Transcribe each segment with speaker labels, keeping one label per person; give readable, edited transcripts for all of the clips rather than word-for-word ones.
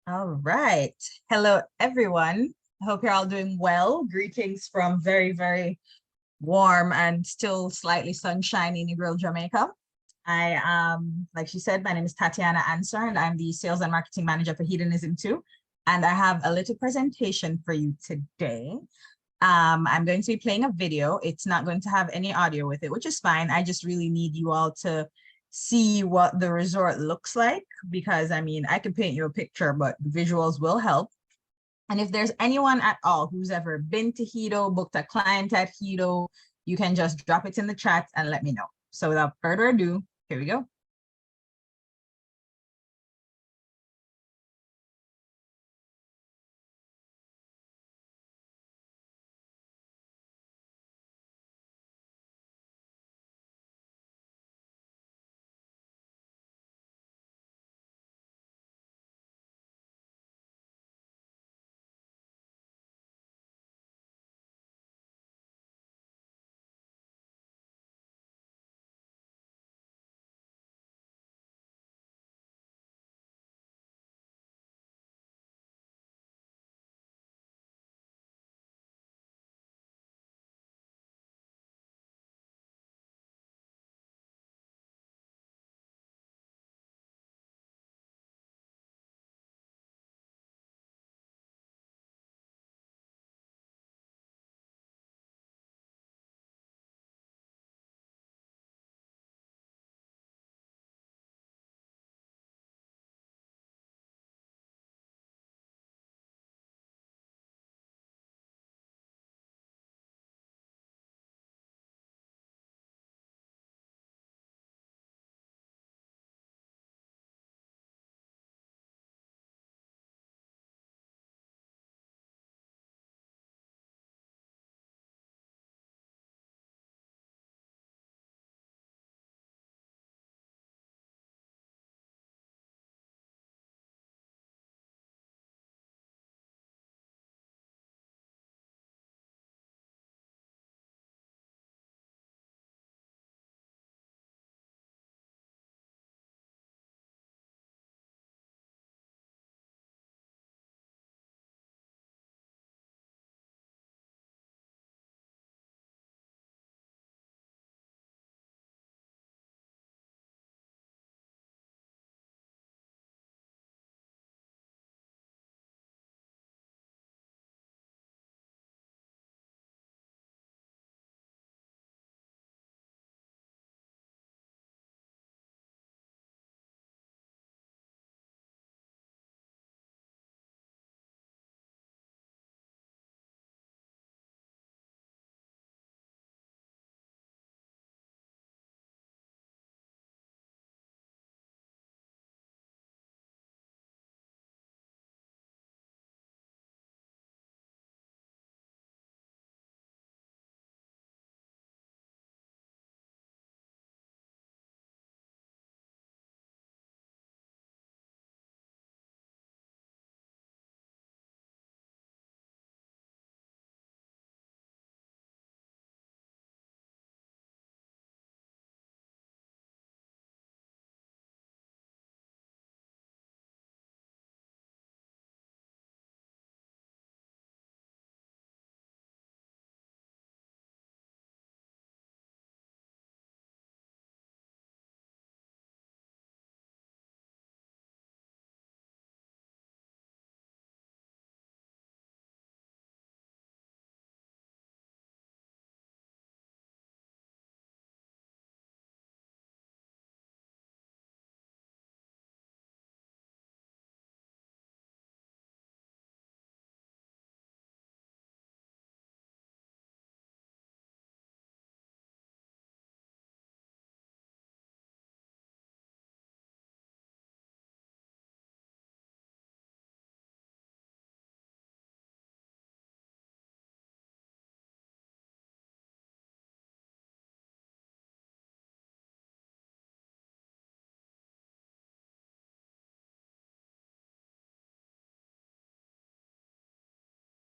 Speaker 1: All right. Hello, everyone. I hope you're all doing well. Greetings from very, very warm and still slightly sunshiny Negril, Jamaica. I like she said, my name is Tatiana Answer, and I'm the sales and marketing manager for Hedonism II. And I have a little presentation for you today. I'm going to be playing a video. It's not going to have any audio with it, which is fine. I just really need you all to see what the resort looks like, because I mean, I can paint you a picture, but visuals will help. And if there's anyone at all who's ever been to Hedo, booked a client at Hedo, you can just drop it in the chat and let me know. So without further ado, here we go.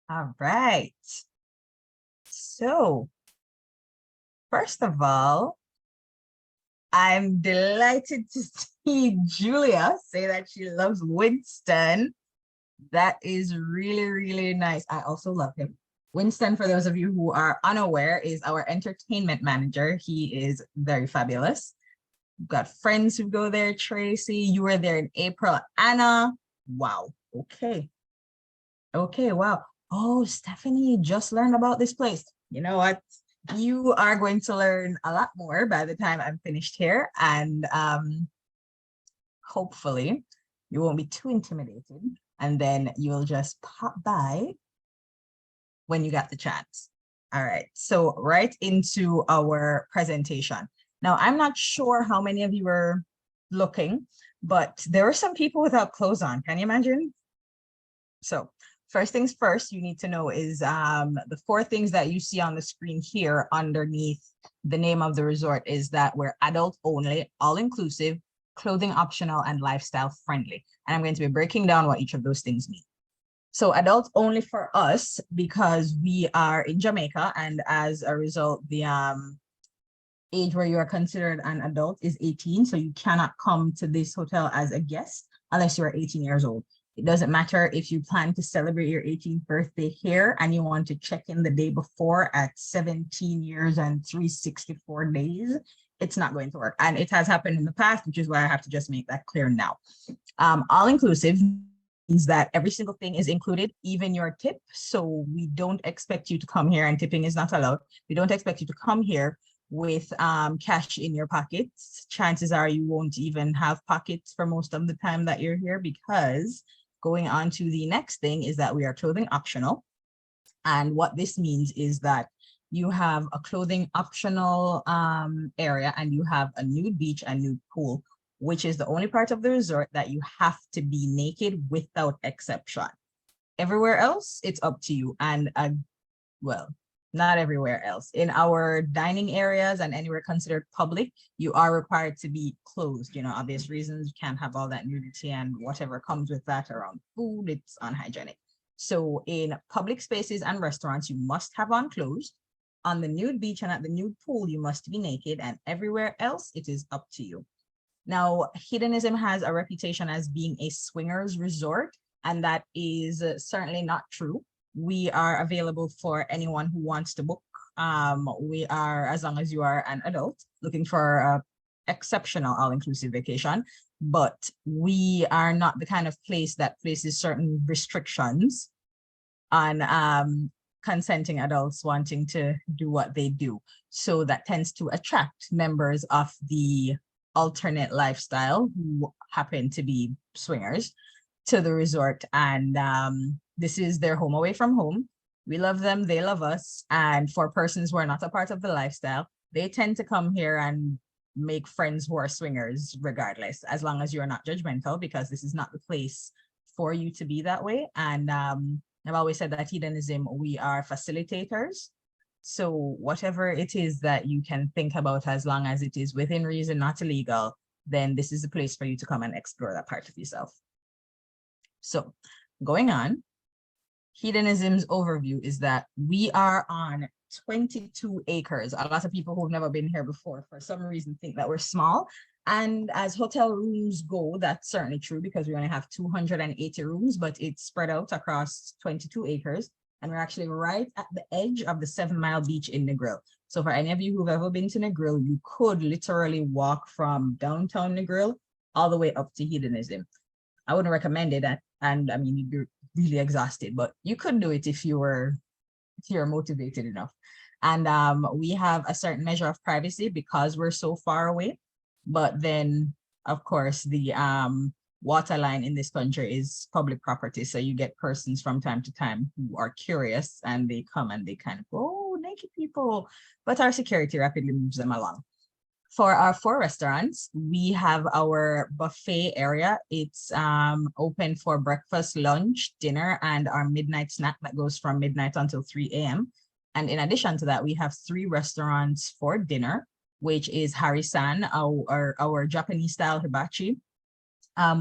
Speaker 1: All right. So first of all, I'm delighted to see Julia say that she loves Winston. That is really, really nice. I also love him. Winston, for those of you who are unaware, is our entertainment manager. He is very fabulous. We've got friends who go there. Tracy, you were there in April. Anna, wow. Okay. Okay, wow. Oh, Stephanie, just learned about this place. You know what? You are going to learn a lot more by the time I'm finished here. And hopefully you won't be too intimidated. And then you'll just pop by when you got the chance. All right, so right into our presentation. Now, I'm not sure how many of you were looking, but there were some people without clothes on. Can you imagine? So first things first, you need to know is the 4 things that you see on the screen here underneath the name of the resort is that we're adult only, all inclusive, clothing optional, and lifestyle friendly. And I'm going to be breaking down what each of those things mean. So adult only for us because we are in Jamaica, and as a result, the age where you are considered an adult is 18. So you cannot come to this hotel as a guest unless you are 18 years old. It doesn't matter if you plan to celebrate your 18th birthday here and you want to check in the day before at 17 years and 364 days, it's not going to work. And it has happened in the past, which is why I have to just make that clear now. All inclusive means that every single thing is included, even your tip. So we don't expect you to come here, and tipping is not allowed. We don't expect you to come here with cash in your pockets. Chances are you won't even have pockets for most of the time that you're here, because going on to the next thing is that we are clothing optional. And what this means is that you have a clothing optional area, and you have a nude beach and nude pool, which is the only part of the resort that you have to be naked without exception. Everywhere else, it's up to you. And well, not everywhere else. In our dining areas and anywhere considered public, you are required to be clothed. You know, obvious reasons. You can't have all that nudity and whatever comes with that around food. It's unhygienic. So in public spaces and restaurants, you must have on clothes. On the nude beach and at the nude pool, you must be naked, and everywhere else, it is up to you. Now, Hedonism has a reputation as being a swingers resort, and that is certainly not true. We are available for anyone who wants to book. We are, as long as you are an adult looking for an exceptional all-inclusive vacation, but we are not the kind of place that places certain restrictions on consenting adults wanting to do what they do. So that tends to attract members of the alternate lifestyle who happen to be swingers to the resort, and this is their home away from home. We love them, they love us, and for persons who are not a part of the lifestyle, they tend to come here and make friends who are swingers regardless, as long as you are not judgmental, because this is not the place for you to be that way. And I've always said that Hedonism, we are facilitators. So whatever it is that you can think about, as long as it is within reason, not illegal, then this is the place for you to come and explore that part of yourself. So going on, Hedonism's overview is that we are on 22 acres. A lot of people who've never been here before, for some reason, think that we're small. And as hotel rooms go, that's certainly true, because we only have 280 rooms, but it's spread out across 22 acres. And we're actually right at the edge of the 7 Mile Beach in Negril. So for any of you who've ever been to Negril, you could literally walk from downtown Negril all the way up to Hedonism. I wouldn't recommend it, and I mean, you'd be really exhausted, but you could do it if you're motivated enough. And we have a certain measure of privacy because we're so far away. But then, of course, the water line in this country is public property. So you get persons from time to time who are curious, and they come and they kind of go, oh, naked people. But our security rapidly moves them along. For our 4 restaurants, we have our buffet area. It's open for breakfast, lunch, dinner, and our midnight snack that goes from midnight until 3 a.m. And in addition to that, we have 3 restaurants for dinner, which is Harry-san, our Japanese style hibachi.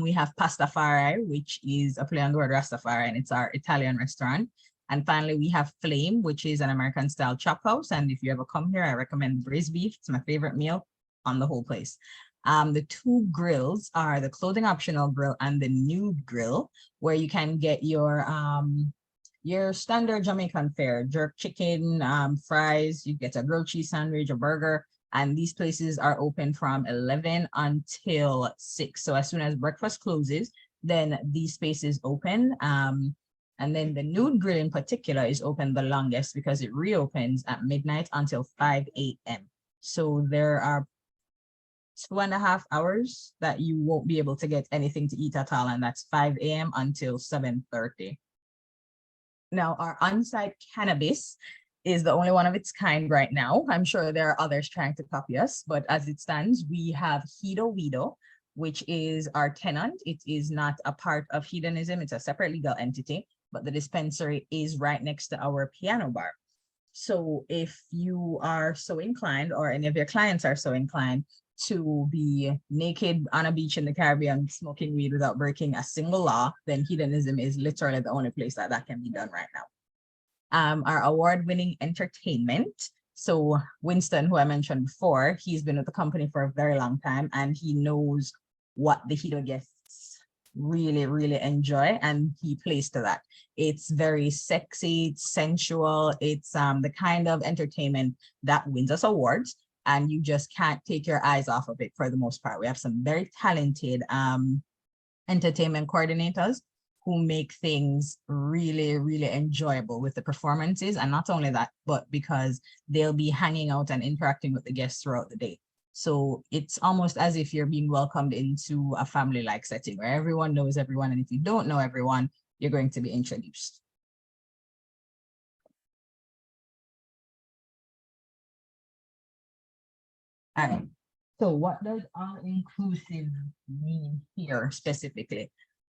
Speaker 1: We have Pastafari, which is a play on the word Rastafari, and it's our Italian restaurant. And finally, we have Flame, which is an American style chop house. And if you ever come here, I recommend braised beef. It's my favorite meal. on the whole place. The two grills are the clothing optional grill and the nude grill, where you can get your standard Jamaican fare, jerk chicken, fries, you get a grilled cheese sandwich, a burger, and these places are open from 11 until 6. So as soon as breakfast closes, then these spaces open. And then the nude grill in particular is open the longest because it reopens at midnight until 5 a.m. So there are 2.5 hours that you won't be able to get anything to eat at all, and that's 5 a.m. until 7:30. Now, our on-site cannabis is the only one of its kind right now. I'm sure there are others trying to copy us, but as it stands, we have Hedo, which is our tenant. It is not a part of Hedonism. It's a separate legal entity, but the dispensary is right next to our piano bar. So if you are so inclined, or any of your clients are so inclined, to be naked on a beach in the Caribbean smoking weed without breaking a single law, then Hedonism is literally the only place that can be done right now. Our award-winning entertainment. So Winston, who I mentioned before, he's been with the company for a very long time, and he knows what the Hedo guests really, really enjoy, and he plays to that. It's very sexy, it's sensual, it's the kind of entertainment that wins us awards, and you just can't take your eyes off of it for the most part. We have some very talented entertainment coordinators who make things really, really enjoyable with the performances. And not only that, but because they'll be hanging out and interacting with the guests throughout the day. So it's almost as if you're being welcomed into a family-like setting where everyone knows everyone. And if you don't know everyone, you're going to be introduced. All right. So what does all-inclusive mean here specifically?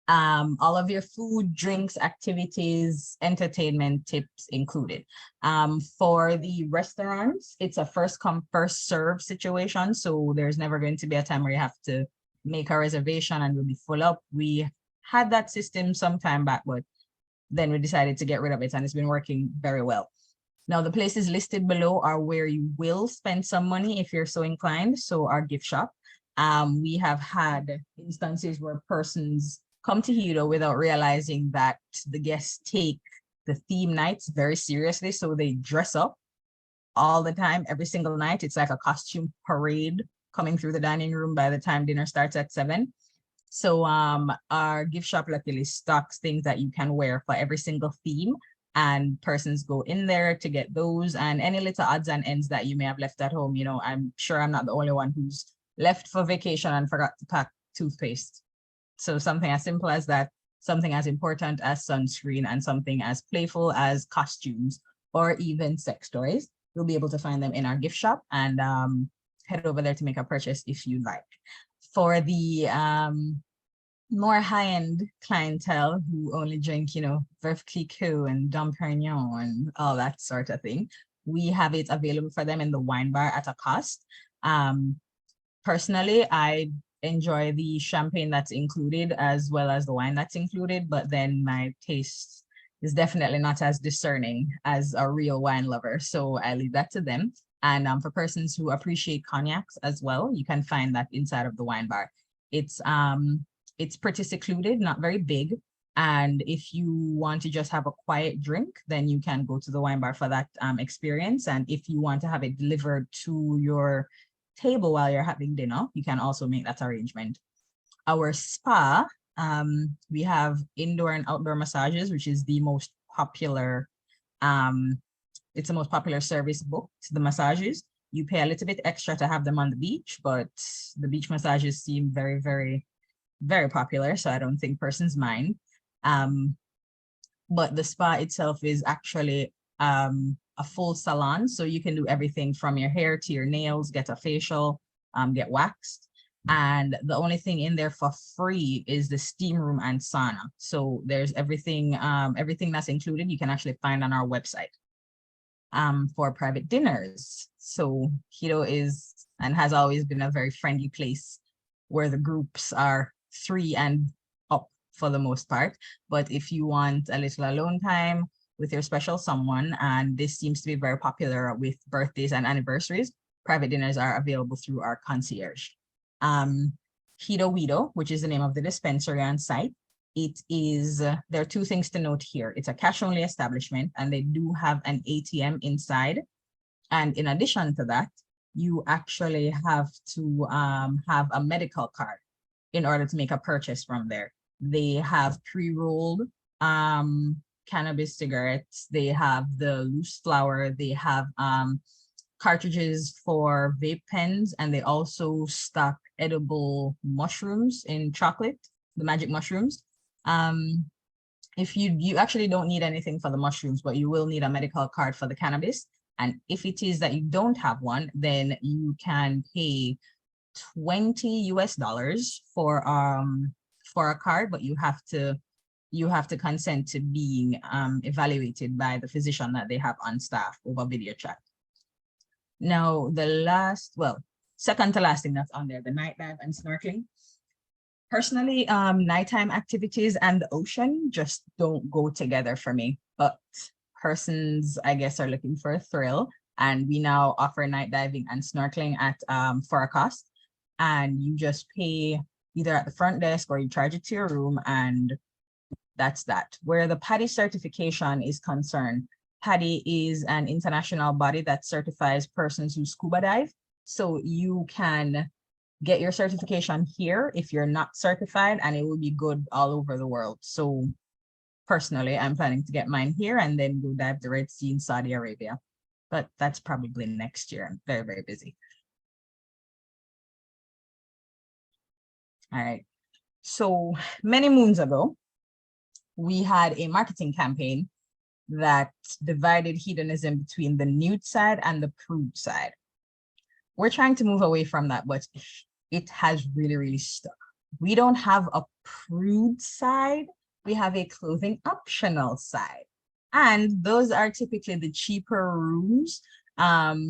Speaker 1: All of your food, drinks, activities, entertainment tips included. For the restaurants, it's a first come, first serve situation. So there's never going to be a time where you have to make a reservation and we'll be full up. We had that system some time back, but then we decided to get rid of it, and it's been working very well. Now, the places listed below are where you will spend some money if you're so inclined. So our gift shop, we have had instances where persons come to Hedo without realizing that the guests take the theme nights very seriously. So they dress up all the time, every single night. It's like a costume parade coming through the dining room by the time dinner starts at 7. So our gift shop luckily stocks things that you can wear for every single theme, and persons go in there to get those and any little odds and ends that you may have left at home. You know, I'm sure I'm not the only one who's left for vacation and forgot to pack toothpaste. So something as simple as that, something as important as sunscreen, and something as playful as costumes or even sex toys. You'll be able to find them in our gift shop, and head over there to make a purchase if you like. For the more high-end clientele who only drink, you know, Veuve Clicquot and Dom Perignon and all that sort of thing, we have it available for them in the wine bar at a cost. Personally, I enjoy the champagne that's included as well as the wine that's included, but then my taste is definitely not as discerning as a real wine lover, so I leave that to them. And for persons who appreciate cognacs as well, you can find that inside of the wine bar. It's pretty secluded, not very big. And if you want to just have a quiet drink, then you can go to the wine bar for that experience. And if you want to have it delivered to your table while you're having dinner, you can also make that arrangement. Our spa, we have indoor and outdoor massages, which is the most popular, it's the most popular service booked, the massages. You pay a little bit extra to have them on the beach, but the beach massages seem very, very, very popular, so I don't think persons mind. But the spa itself is actually a full salon, so you can do everything from your hair to your nails, get a facial, get waxed. And the only thing in there for free is the steam room and sauna. So there's everything, everything that's included you can actually find on our website. For private dinners, so Hedo is and has always been a very friendly place where the groups are 3 and up for the most part. But if you want a little alone time with your special someone, and this seems to be very popular with birthdays and anniversaries, private dinners are available through our concierge. Hedo, which is the name of the dispensary on site. It is, there are two things to note here. It's a cash-only establishment, and they do have an ATM inside. And in addition to that, you actually have to have a medical card in order to make a purchase from there. They have pre-rolled cannabis cigarettes. They have the loose flower. They have cartridges for vape pens, and they also stock edible mushrooms in chocolate, the magic mushrooms. If you actually don't need anything for the mushrooms, but you will need a medical card for the cannabis. And if it is that you don't have one, then you can pay $20 US for a card, but you have to consent to being evaluated by the physician that they have on staff over video chat. Now, second to last thing that's on there, the night dive and snorkeling. Personally, nighttime activities and the ocean just don't go together for me, but persons, I guess, are looking for a thrill. And we now offer night diving and snorkeling at for a cost. And you just pay either at the front desk or you charge it to your room, and that's that. Where the PADI certification is concerned, PADI is an international body that certifies persons who scuba dive. So you can get your certification here if you're not certified, and it will be good all over the world. So personally, I'm planning to get mine here and then go dive the Red Sea in Saudi Arabia. But that's probably next year. I'm very, very busy. All right. So many moons ago, we had a marketing campaign that divided hedonism between the nude side and the prude side. We're trying to move away from that, but it has really, really stuck. We don't have a prude side. We have a clothing optional side. And those are typically the cheaper rooms.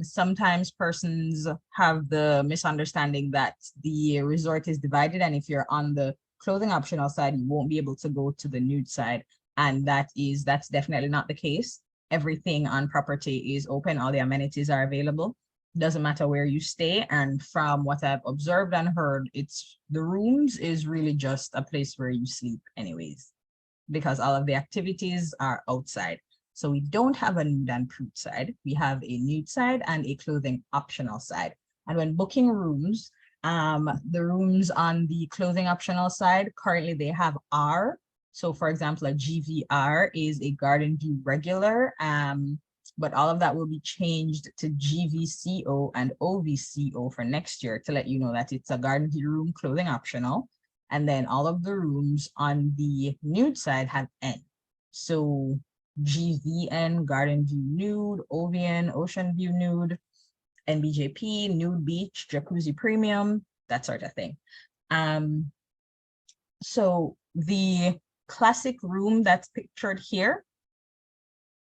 Speaker 1: Sometimes persons have the misunderstanding that the resort is divided, and if you're on the clothing optional side, you won't be able to go to the nude side. And that's definitely not the case. Everything on property is open. All the amenities are available. Doesn't matter where you stay. And from what I've observed and heard, the rooms is really just a place where you sleep anyways, because all of the activities are outside. So we don't have a nude and prude side. We have a nude side and a clothing optional side. And when booking rooms, the rooms on the clothing optional side, currently they have R. So for example, a GVR is a garden view regular, but all of that will be changed to GVCO and OVCO for next year to let you know that it's a garden view room clothing optional. And then all of the rooms on the nude side have N. So GVN, garden view nude, OVN, ocean view nude, NBJP, nude beach, jacuzzi premium, that sort of thing. So the classic room that's pictured here,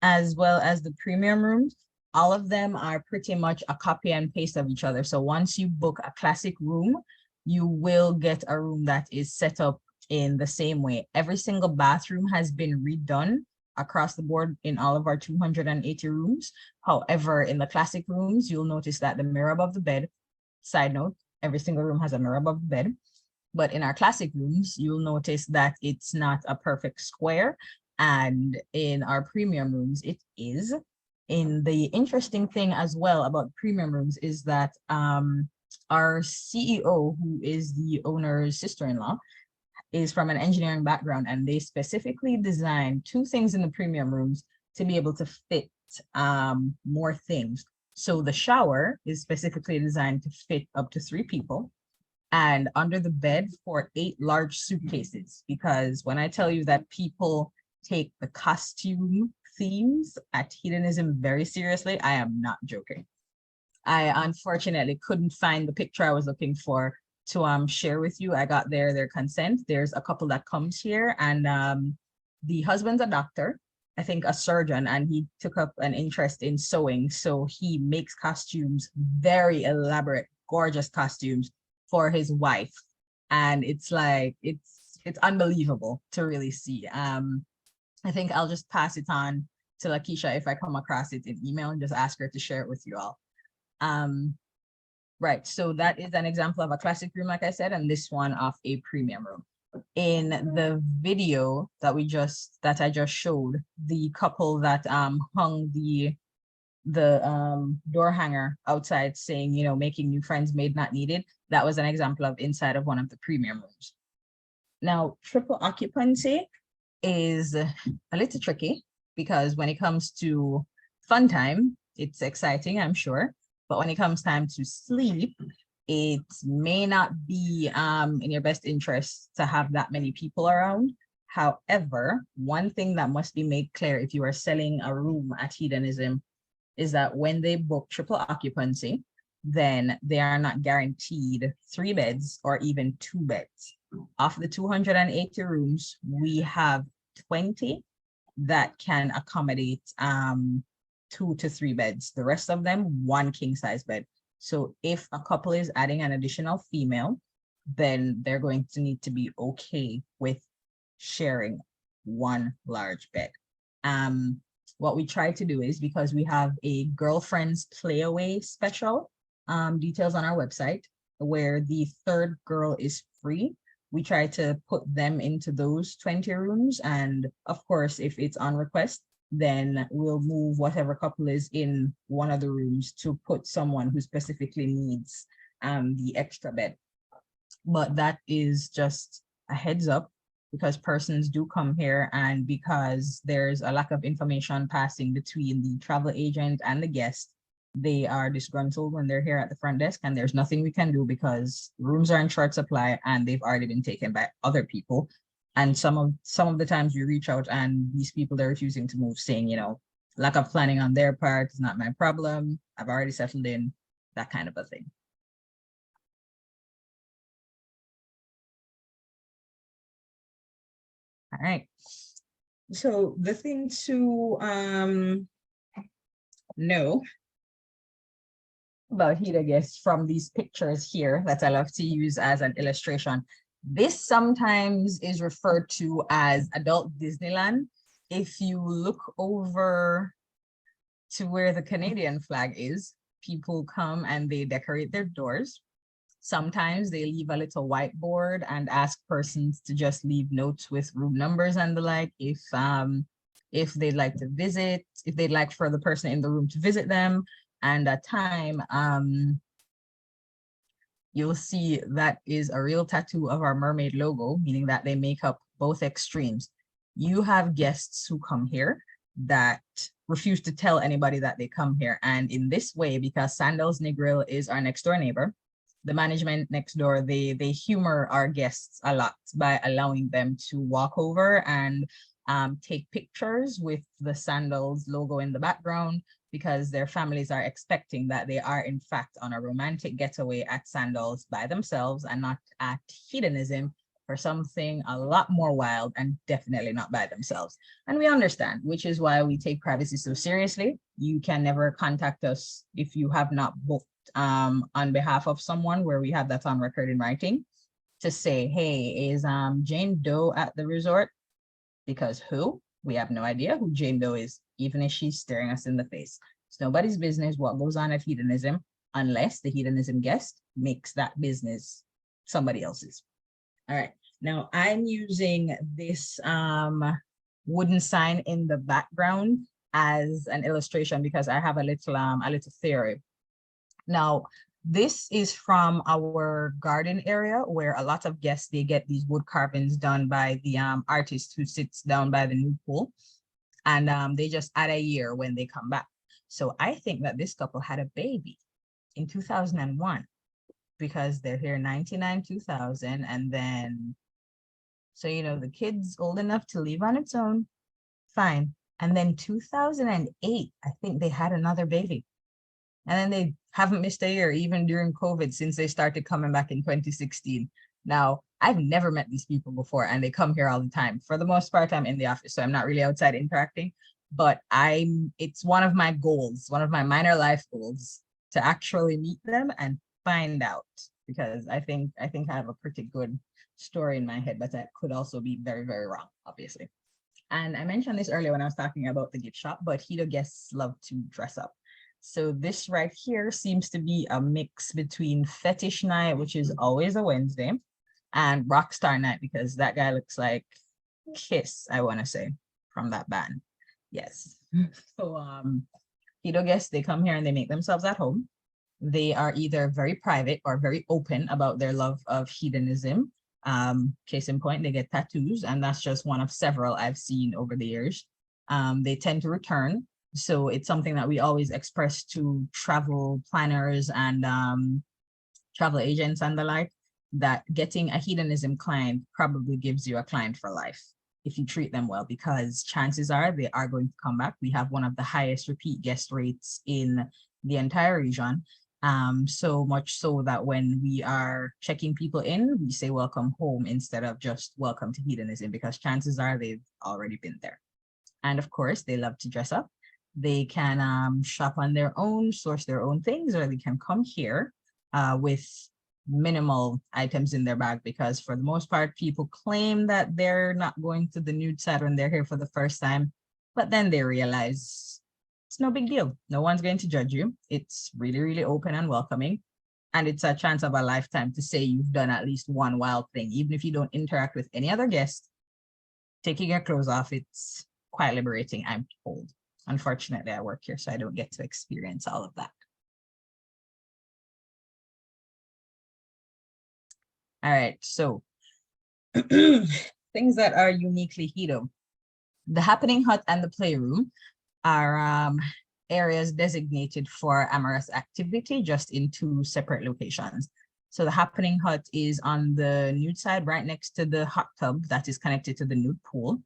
Speaker 1: as well as the premium rooms, all of them are pretty much a copy and paste of each other. So once you book a classic room, you will get a room that is set up in the same way. Every single bathroom has been redone across the board in all of our 280 rooms. However, in the classic rooms, you'll notice that the mirror above the bed, side note, every single room has a mirror above the bed. But in our classic rooms, you'll notice that it's not a perfect square. And in our premium rooms, it is. And the interesting thing as well about premium rooms is that our CEO, who is the owner's sister-in-law, is from an engineering background, and they specifically designed two things in the premium rooms to be able to fit more things. So the shower is specifically designed to fit up to 3 people, and under the bed for 8 large suitcases, because when I tell you that people take the costume themes at hedonism very seriously, I am not joking. I unfortunately couldn't find the picture I was looking for to share with you. I got their consent. There's a couple that comes here, and the husband's a doctor, I think a surgeon, and he took up an interest in sewing. So he makes costumes, very elaborate, gorgeous costumes for his wife. And it's like, it's unbelievable to really see. I think I'll just pass it on to Lakeisha if I come across it in email and just ask her to share it with you all. Right. So that is an example of a classic room, like I said, and this one of a premium room. In the video that I just showed, the couple that hung the door hanger outside saying, you know, making new friends made not needed, that was an example of inside of one of the premium rooms. Now, triple occupancy is a little tricky because when it comes to fun time, it's exciting, I'm sure. But when it comes time to sleep, it may not be in your best interest to have that many people around. However, one thing that must be made clear if you are selling a room at Hedonism is that when they book triple occupancy, then they are not guaranteed 3 beds or even 2 beds. Of the 280 rooms, we have 20 that can accommodate 2 to 3 beds. The rest of them, 1 king size bed. So if a couple is adding an additional female, then they're going to need to be okay with sharing 1 large bed. What we try to do is, because we have a girlfriends play away special, details on our website, where the 3rd girl is free. We try to put them into those 20 rooms. And of course, if it's on request, then we'll move whatever couple is in one of the rooms to put someone who specifically needs the extra bed. But that is just a heads up, because persons do come here, and because there's a lack of information passing between the travel agent and the guest, they are disgruntled when they're here at the front desk, and there's nothing we can do because rooms are in short supply and they've already been taken by other people. And some of the times we reach out and these people, they're refusing to move, saying, you know, lack of planning on their part is not my problem. I've already settled in, that kind of a thing. All right. So the thing to know about Hida guests from these pictures here that I love to use as an illustration, this sometimes is referred to as adult Disneyland. If you look over to where the Canadian flag is, people come and they decorate their doors. Sometimes they leave a little whiteboard and ask persons to just leave notes with room numbers and the like, if they'd like to visit, if they'd like for the person in the room to visit them. And at time, you'll see that is a real tattoo of our mermaid logo, meaning that they make up both extremes. You have guests who come here that refuse to tell anybody that they come here. And in this way, because Sandals Negril is our next door neighbor, the management next door, they humor our guests a lot by allowing them to walk over and take pictures with the Sandals logo in the background, because their families are expecting that they are in fact on a romantic getaway at Sandals by themselves and not at Hedonism for something a lot more wild, and definitely not by themselves. And we understand, which is why we take privacy so seriously. You can never contact us if you have not booked on behalf of someone, where we have that on record in writing to say, hey, is Jane Doe at the resort? Because who? We have no idea who Jane Doe is, even if she's staring us in the face. It's nobody's business what goes on at Hedonism, unless the Hedonism guest makes that business somebody else's. All right, now I'm using this wooden sign in the background as an illustration because I have a little theory. Now, this is from our garden area, where a lot of guests, they get these wood carvings done by the artist who sits down by the new pool, and they just add a year when they come back. So I think that this couple had a baby in 2001, because they're here 99, 2000, and then, so, you know, the kid's old enough to leave on its own, fine. And then 2008, I think they had another baby. And then they haven't missed a year, even during COVID, since they started coming back in 2016. Now, I've never met these people before, and they come here all the time. For the most part, I'm in the office, so I'm not really outside interacting. But it's one of my goals, one of my minor life goals, to actually meet them and find out, because I think I have a pretty good story in my head, but that could also be very, very wrong, obviously. And I mentioned this earlier when I was talking about the gift shop, but Hedo guests love to dress up. So this right here seems to be a mix between Fetish Night, which is always a Wednesday, and Rockstar Night, because that guy looks like Kiss, I want to say, from that band. Yes. So Hedo guests, they come here and they make themselves at home. They are either very private or very open about their love of hedonism. Case in point, they get tattoos, and that's just one of several I've seen over the years. They tend to return. So it's something that we always express to travel planners and travel agents and the like, that getting a hedonism client probably gives you a client for life if you treat them well, because chances are they are going to come back. We have one of the highest repeat guest rates in the entire region. So much so that when we are checking people in, we say welcome home instead of just welcome to hedonism, because chances are they've already been there. And of course, they love to dress up. They can shop on their own, source their own things, or they can come here with minimal items in their bag, because for the most part, people claim that they're not going to the nude side when they're here for the first time, but then they realize it's no big deal. No one's going to judge you. It's really, really open and welcoming. And it's a chance of a lifetime to say you've done at least one wild thing. Even if you don't interact with any other guest, taking your clothes off, it's quite liberating, I'm told. Unfortunately, I work here, so I don't get to experience all of that. All right, so things that are uniquely Hedo. The Happening Hut and the Playroom are areas designated for amorous activity, just in 2 separate locations. So the Happening Hut is on the nude side, right next to the hot tub that is connected to the nude pool.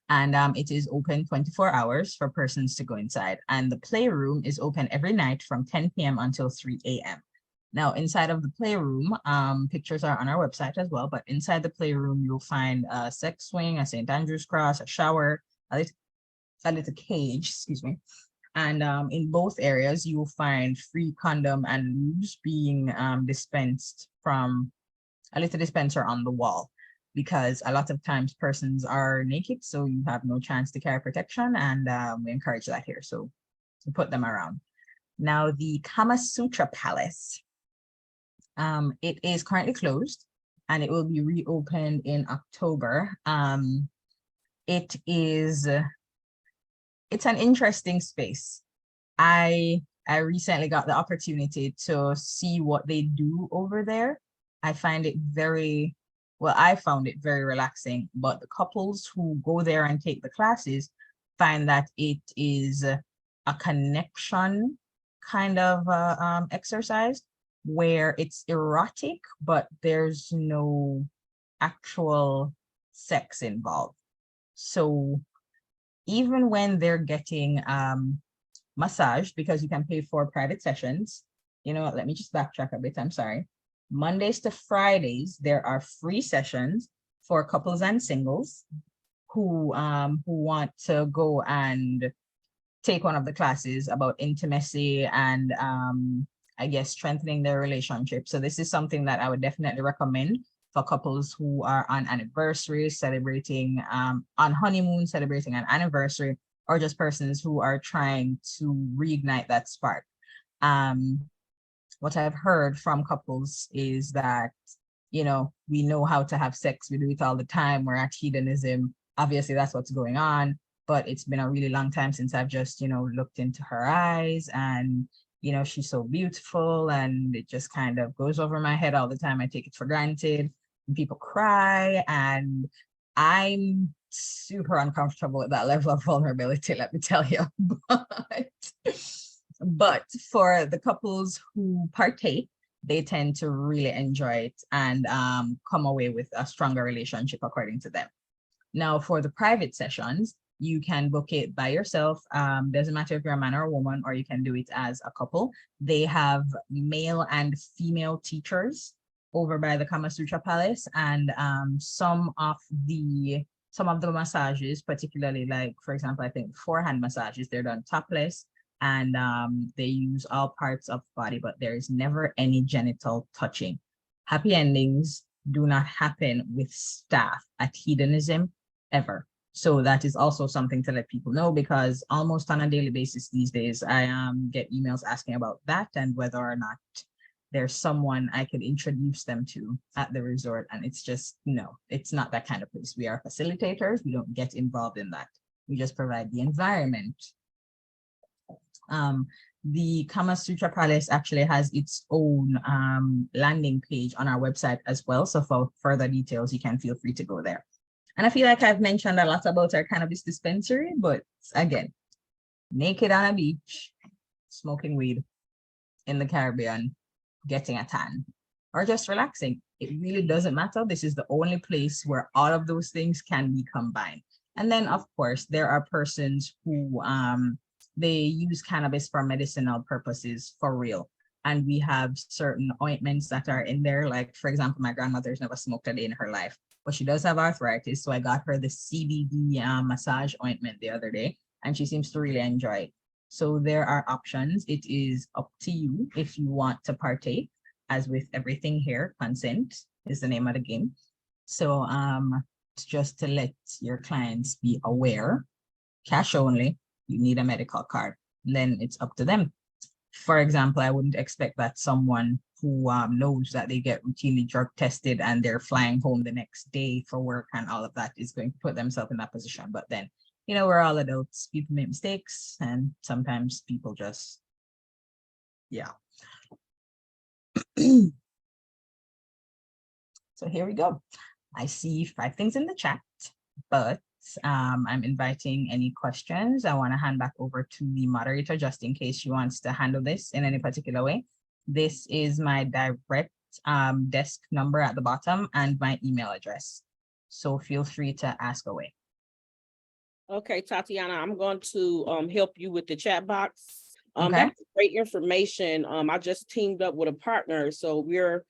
Speaker 1: And it is open 24 hours for persons to go inside. And the Playroom is open every night from 10 p.m. until 3 a.m. Now, inside of the Playroom, pictures are on our website as well, but inside the Playroom, you'll find a sex swing, a St. Andrew's cross, a shower, a little cage, excuse me. And in both areas, you will find free condom and lubes being dispensed from a little dispenser on the wall, because a lot of times persons are naked, so you have no chance to carry protection, and we encourage that here, so we put them around. Now, the Kama Sutra Palace, it is currently closed, and it will be reopened in October. It's an interesting space. I recently got the opportunity to see what they do over there. I found it very relaxing, but the couples who go there and take the classes find that it is a connection kind of exercise where it's erotic, but there's no actual sex involved. So even when they're getting massaged, because you can pay for private sessions, you know what, let me just backtrack a bit, I'm sorry. Mondays to Fridays, there are free sessions for couples and singles who want to go and take one of the classes about intimacy and I guess strengthening their relationship. So this is something that I would definitely recommend for couples who are on anniversary, celebrating on honeymoon, celebrating an anniversary, or just persons who are trying to reignite that spark. What I've heard from couples is that, you know, we know how to have sex, we do it all the time, we're at hedonism, obviously that's what's going on, but it's been a really long time since I've just, you know, looked into her eyes, and you know, she's so beautiful, and it just kind of goes over my head all the time. I take it for granted, and people cry, and I'm super uncomfortable with that level of vulnerability, let me tell you. But for the couples who partake, they tend to really enjoy it and come away with a stronger relationship according to them. Now, for the private sessions, you can book it by yourself. Doesn't matter if you're a man or a woman, or you can do it as a couple. They have male and female teachers over by the Kama Sutra Palace, and some of the massages, particularly like, for example, I think forehand massages, they're done topless, and they use all parts of the body, but there is never any genital touching. Happy endings do not happen with staff at hedonism ever. So that is also something to let people know, because almost on a daily basis these days, I get emails asking about that and whether or not there's someone I could introduce them to at the resort. And it's just, no, it's not that kind of place. We are facilitators. We don't get involved in that. We just provide the environment. The Kama Sutra Palace actually has its own landing page on our website as well. So for further details, you can feel free to go there. And I feel like I've mentioned a lot about our cannabis dispensary, but again, naked on a beach, smoking weed in the Caribbean, getting a tan, or just relaxing. It really doesn't matter. This is the only place where all of those things can be combined. And then, of course, there are persons who they use cannabis for medicinal purposes for real. And we have certain ointments that are in there. Like, for example, my grandmother's never smoked a day in her life, but she does have arthritis. So I got her the CBD massage ointment the other day, and she seems to really enjoy it. So there are options. It is up to you if you want to partake. As with everything here, consent is the name of the game. So just to let your clients be aware, cash only, you need a medical card. And then it's up to them. For example, I wouldn't expect that someone who knows that they get routinely drug tested and they're flying home the next day for work and all of that is going to put themselves in that position. But then, you know, we're all adults, people make mistakes, and sometimes people just, yeah. So here we go. I see 5 things in the chat, but I'm inviting any questions. I want to hand back over to the moderator just in case she wants to handle this in any particular way. This is my direct desk number at the bottom and my email address. So feel free to ask away.
Speaker 2: Okay, Tatiana, I'm going to help you with the chat box.
Speaker 1: Okay.
Speaker 2: That's great information. I just teamed up with a partner, so we're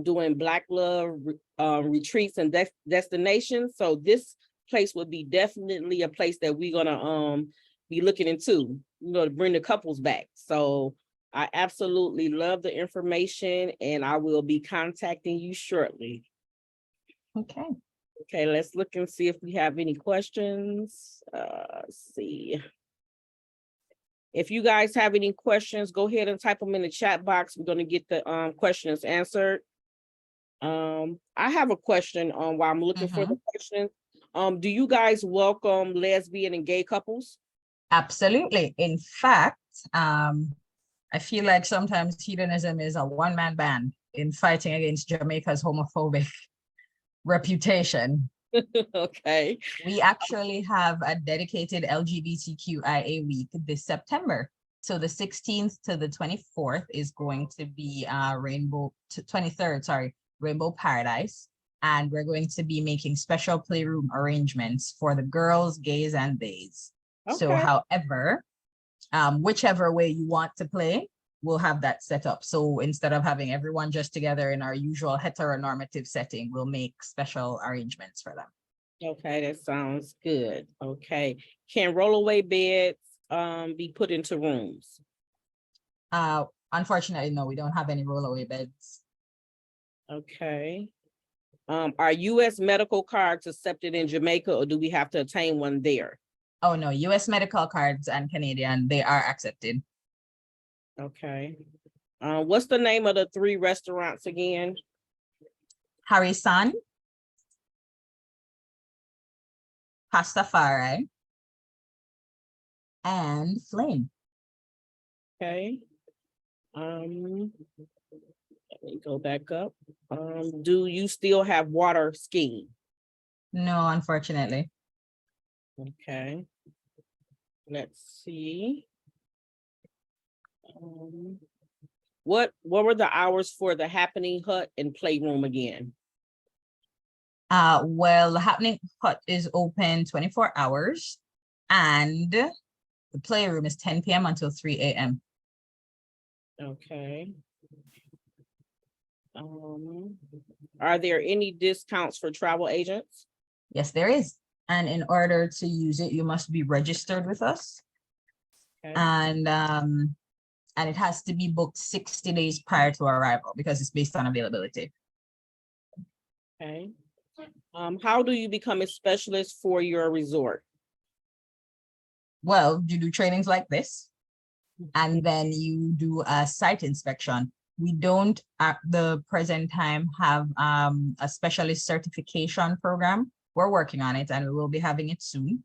Speaker 2: doing Black Love retreats and destinations. So this place would be definitely a place that we're gonna be looking into, you know, to bring the couples back. So I absolutely love the information, and I will be contacting you shortly.
Speaker 1: Okay.
Speaker 2: Okay, let's look and see if we have any questions. Let's see. If you guys have any questions, go ahead and type them in the chat box. We're going to get the questions answered. I have a question while I'm looking for the question. Do you guys welcome lesbian and gay couples?
Speaker 1: Absolutely. In fact, I feel like sometimes hedonism is a one-man band in fighting against Jamaica's homophobic reputation.
Speaker 2: Okay.
Speaker 1: We actually have a dedicated LGBTQIA week this September. So the 16th to the 24th is going to be 23rd, sorry, Rainbow Paradise. And we're going to be making special playroom arrangements for the girls, gays, and theys. Okay. So however, whichever way you want to play, we'll have that set up. So instead of having everyone just together in our usual heteronormative setting, we'll make special arrangements for them.
Speaker 2: Okay, that sounds good. Okay. Can rollaway beds be put into rooms?
Speaker 1: Unfortunately, no, we don't have any rollaway beds.
Speaker 2: Okay. Are U.S. medical cards accepted in Jamaica, or do we have to obtain one there?
Speaker 1: Oh no, U.S. medical cards and Canadian, they are accepted.
Speaker 2: Okay. What's the name of the 3 restaurants again?
Speaker 1: Harrison, Pastafari, and Flame.
Speaker 2: Okay. Let me go back up. Do you still have water skiing?
Speaker 1: No, unfortunately.
Speaker 2: Okay. Let's see. What were the hours for the Happening Hut and Playroom again?
Speaker 1: Well, the Happening Hut is open 24 hours and the Playroom is 10 p.m. until 3 a.m.
Speaker 2: Okay. Are there any discounts for travel agents?
Speaker 1: Yes, there is. And in order to use it, you must be registered with us. Okay. And it has to be booked 60 days prior to arrival because it's based on availability.
Speaker 2: Okay. How do you become a specialist for your resort?
Speaker 1: Well, you do trainings like this, and then you do a site inspection. We don't at the present time have a specialist certification program. We're working on it and we will be having it soon.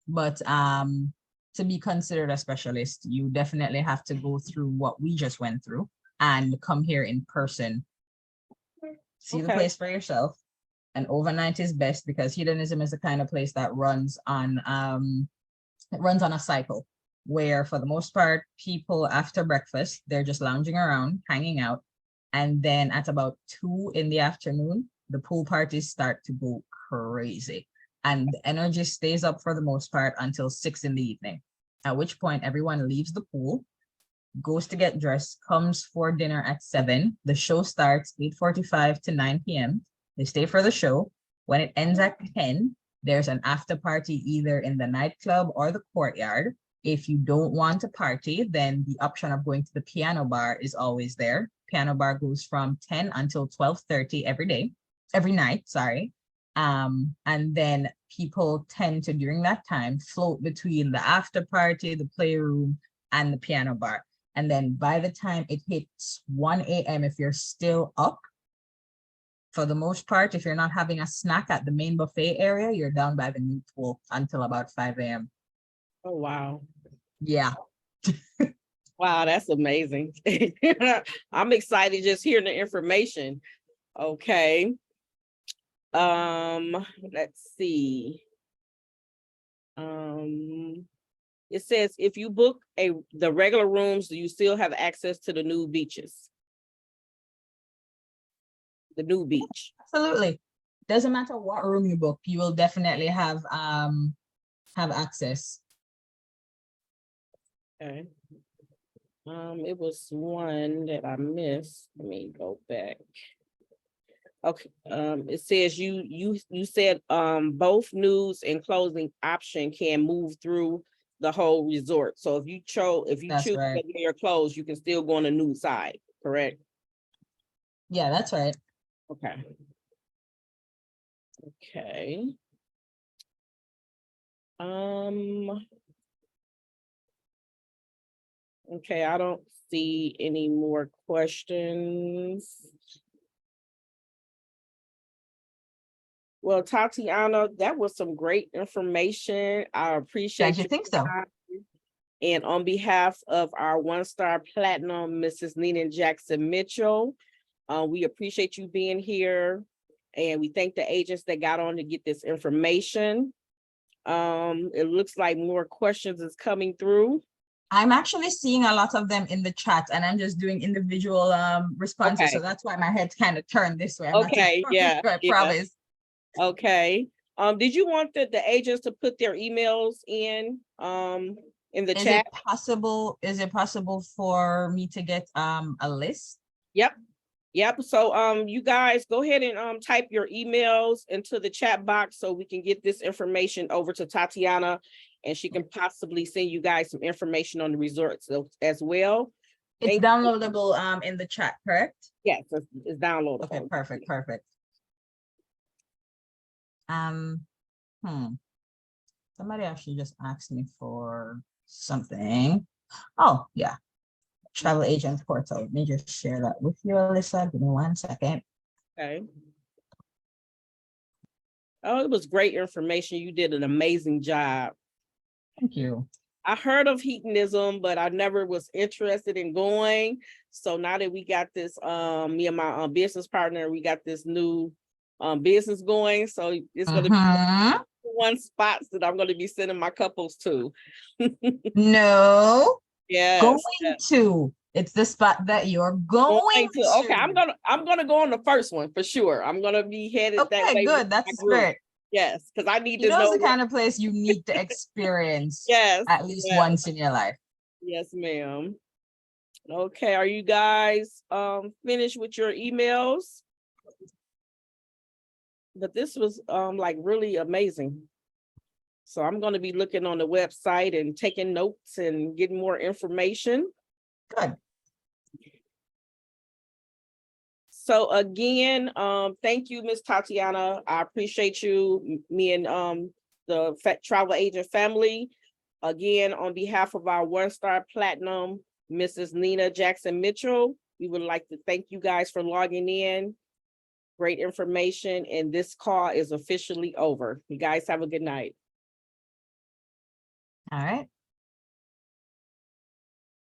Speaker 1: But to be considered a specialist, you definitely have to go through what we just went through and come here in person. See the
Speaker 2: Okay.
Speaker 1: place for yourself. And overnight is best because hedonism is the kind of place that runs on a cycle where for the most part, people after breakfast, they're just lounging around, hanging out. And then at about 2 in the afternoon, the pool parties start to go crazy. And the energy stays up for the most part until 6 in the evening, at which point everyone leaves the pool, goes to get dressed, comes for dinner at 7. The show starts 8:45 to 9 p.m. They stay for the show. When it ends at 10, there's an after party either in the nightclub or the courtyard. If you don't want to party, then the option of going to the piano bar is always there. Piano bar goes from 10 until 12:30 every night, sorry. And then people tend to, during that time, float between the after party, the playroom, and the piano bar. And then by the time it hits 1 a.m., if you're still up, for the most part, if you're not having a snack at the main buffet area, you're down by the new pool until about 5 a.m.
Speaker 2: Oh, wow.
Speaker 1: Yeah.
Speaker 2: Wow, that's amazing. I'm excited just hearing the information. Okay. Let's see. It says if you book the regular rooms, do you still have access to the new beaches? The new beach.
Speaker 1: Absolutely. Doesn't matter what room you book, you will definitely have access.
Speaker 2: Okay. It was one that I missed. Let me go back. Okay, it says you said both news and closing option can move through the whole resort. So if you
Speaker 1: That's
Speaker 2: choose
Speaker 1: right.
Speaker 2: your clothes, you can still go on the nude side, correct?
Speaker 1: Yeah, that's right.
Speaker 2: Okay. Okay. Okay, I don't see any more questions. Well, Tatiana, that was some great information. I appreciate
Speaker 1: Don't you think so?
Speaker 2: time. And on behalf of our 1-star platinum, Mrs. Nina Jackson Mitchell, we appreciate you being here. And we thank the agents that got on to get this information. It looks like more questions is coming through.
Speaker 1: I'm actually seeing a lot of them in the chat and I'm just doing individual responses.
Speaker 2: Okay.
Speaker 1: So that's why my head's kind of turned this way.
Speaker 2: Okay, yeah.
Speaker 1: I promise.
Speaker 2: Okay. Did you want the agents to put their emails in the chat?
Speaker 1: Is it possible for me to get a list?
Speaker 2: Yep. So you guys go ahead and type your emails into the chat box so we can get this information over to Tatiana and she can possibly send you guys some information on the resorts as well.
Speaker 1: It's downloadable in the chat, correct?
Speaker 2: Yes, it's downloadable.
Speaker 1: Okay, perfect. Somebody actually just asked me for something. Oh, yeah. Travel agent portal. Let me just share that with you, Alyssa. Give me 1 second.
Speaker 2: Okay. Oh, it was great information. You did an amazing job.
Speaker 1: Thank you.
Speaker 2: I heard of hedonism, but I never was interested in going. So now that we got this, me and my business partner, we got this new business going. So it's going to be one spots that I'm going to be sending my couples to.
Speaker 1: No.
Speaker 2: Yes.
Speaker 1: Going to. It's the spot that you're going to.
Speaker 2: Okay, I'm gonna go on the first one for sure. I'm gonna be headed that way.
Speaker 1: Okay, good. That's great.
Speaker 2: Yes, because I need to know.
Speaker 1: It's the kind of place you need to experience.
Speaker 2: Yes,
Speaker 1: at least once in your life.
Speaker 2: Yes, ma'am. Okay, are you guys finished with your emails? But this was like really amazing. So I'm going to be looking on the website and taking notes and getting more information.
Speaker 1: Good.
Speaker 2: So again, thank you, Miss Tatiana. I appreciate you, me and the travel agent family. Again, on behalf of our 1-star platinum, Mrs. Nina Jackson Mitchell, we would like to thank you guys for logging in. Great information, and this call is officially over. You guys have a good night.
Speaker 1: All right.